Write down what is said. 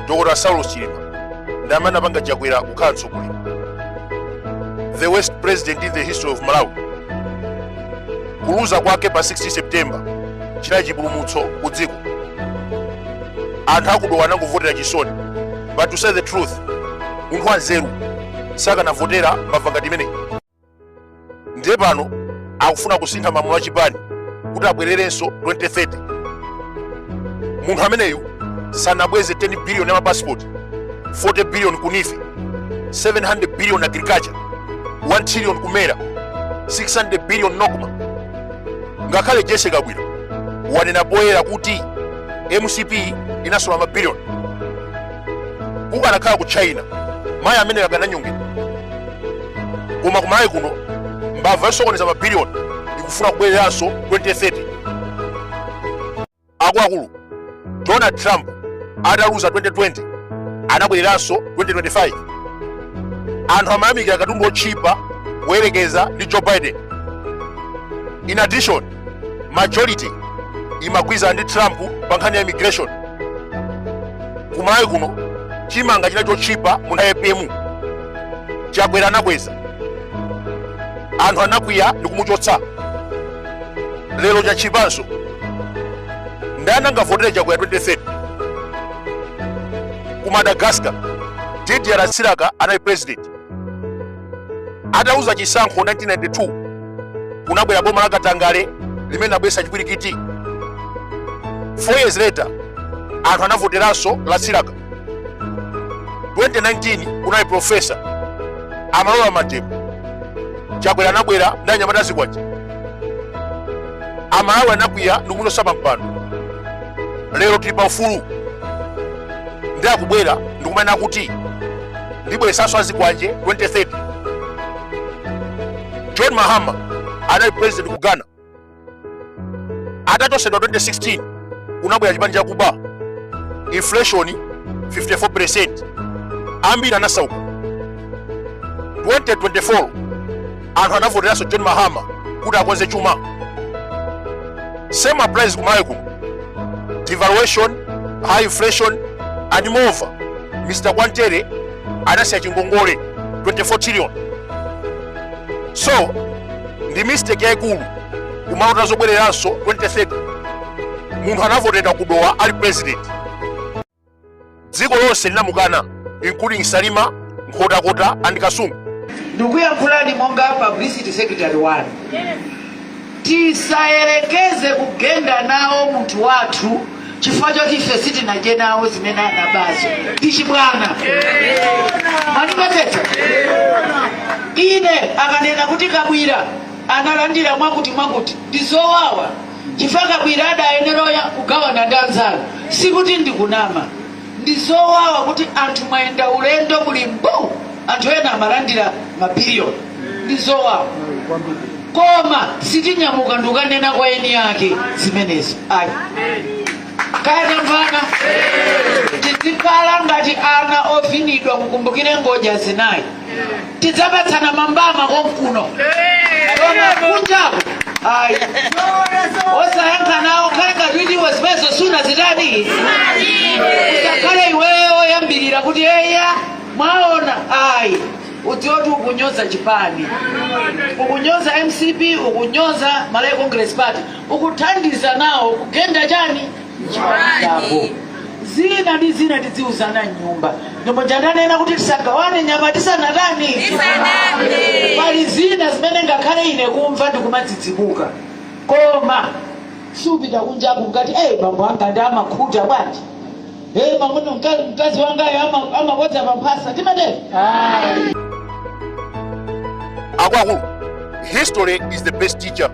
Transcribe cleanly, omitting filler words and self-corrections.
Dr. Saulos Chilima ndamana apanga Chakwera kukhala mtsogoleri, the worst president in the history of Malawi. Kuluza kwake pa 60 September chinali chipulumutso ku dziko. Anthu akudowa anangovotera chisoni, but to say the truth, munthu wanzeru sakanavotera mbava ngati imeneyi. Ndiye pano akufuna kusintha malamulo a chipani kuti abwererenso 2030. Munthu ameneyu sanabweze 10 billion ya passport, 40 billion kunife, 700 billion agriculture, 1 trillion kumera, 600 billion nokuma. Ngakhale Jesse Kagwira wanena poyera kuti MCP inasowa mabiliyoni. Kukanakhala ku China mayi amene akananyongedwa, koma kumayi kuno mbava yosokoneza mabiliyoni ikufuna kubwereranso 2030. Akuluakulu Donald Trump ataluza 2020 anabwereranso 2025. Anthu amayamikira katundu otchipa kuyerekeza ndi Joe Biden. In addition, majority imagwiza ndi Trump pa nkhani ya immigration. Kumayi kuno chimanga china chochipa mu nthawi ya PM Chakwera anakweza, anthu anakwiya ndi kumuchotsa. Lero chachipanso ndani angavotera Chakwera 2030. Ku Madagascar Didier Siraka anali president, atauza chisankho 1992 kunabwera boma la Katangale limene abwesa chipwirikiti. 4 years later anthu anavoteranso la Siraka. 2019 kunali professor amalola Matembo. Chakwera anabwera ndi anyamata zikwacha. Amalawi anakwiya ndi kumunyosa mpando. Lero tili pa ufulu ndi akubwera ndi kumanena kuti ndibweresanso azikwanje 2030. John Mahama anali president ku Ghana, atatosedwa 2016 kunabwera chipani cha Kuba, inflation 54%, ambiri anasauka. 2024 anthu anavoteranso John Mahama kuti akonze chuma. Same applies kumayi kuno, devaluation, high inflation and moreover Mr. Kwantere anasiya chingongole 24 trillion. So ndi mistake yayikulu kumauta zobwereranso 2030. Munthu anavotera kudowa ali president. Dziko lonse linamukana, including Salima, Nkhotakota and Kasungu. Ndikuyankhulani monga publicity secretary wanu, tisayerekeze kugenda nawo munthu wathu chifukwa choti ife sitinaje nawo zimene anabazo tichibwana. Manipeteta ine akanena kuti Kabwira analandira mwakuti ndizowawa chifukwa Kabwira adayenera kugawana ndi anzanu, sikuti ndikunama. Ndizowawa kuti anthu mwayenda ulendo muli mbu anthu ena amalandira mabiliyoni. Ndizowawa koma sitinyamuka ndikanena kwa eni yake zimenezo. Ayi kaya mvana tizikhala ngati ana ovinidwa kukumbukire ngoja zinayi, tidzapatsana mambama konkuno koma kunjapo. Ayi osayankha nawo khale ngati iwe zimenezo suna zitani, usakhale iweyo yambirira kuti eya mwaona. Ayi udzioti ukunyoza chipani, ukunyoza MCP, ukunyoza Malawi Congress Party, ukuthandiza nawo kugenda chani chipani. Zina ndi zina tidziuzana nyumba. Ndipo ndanena kuti tisagawane nyama tisanatani. Pali zina zimene ngakhale ine kumva ndikumadzidzimuka. Koma supita kunjaku ngati bambo anga ndi amakhuta bwanji. Mamuno mkazi wanga amawodza pamphasa timene. Akuluakulu, history is the best teacher.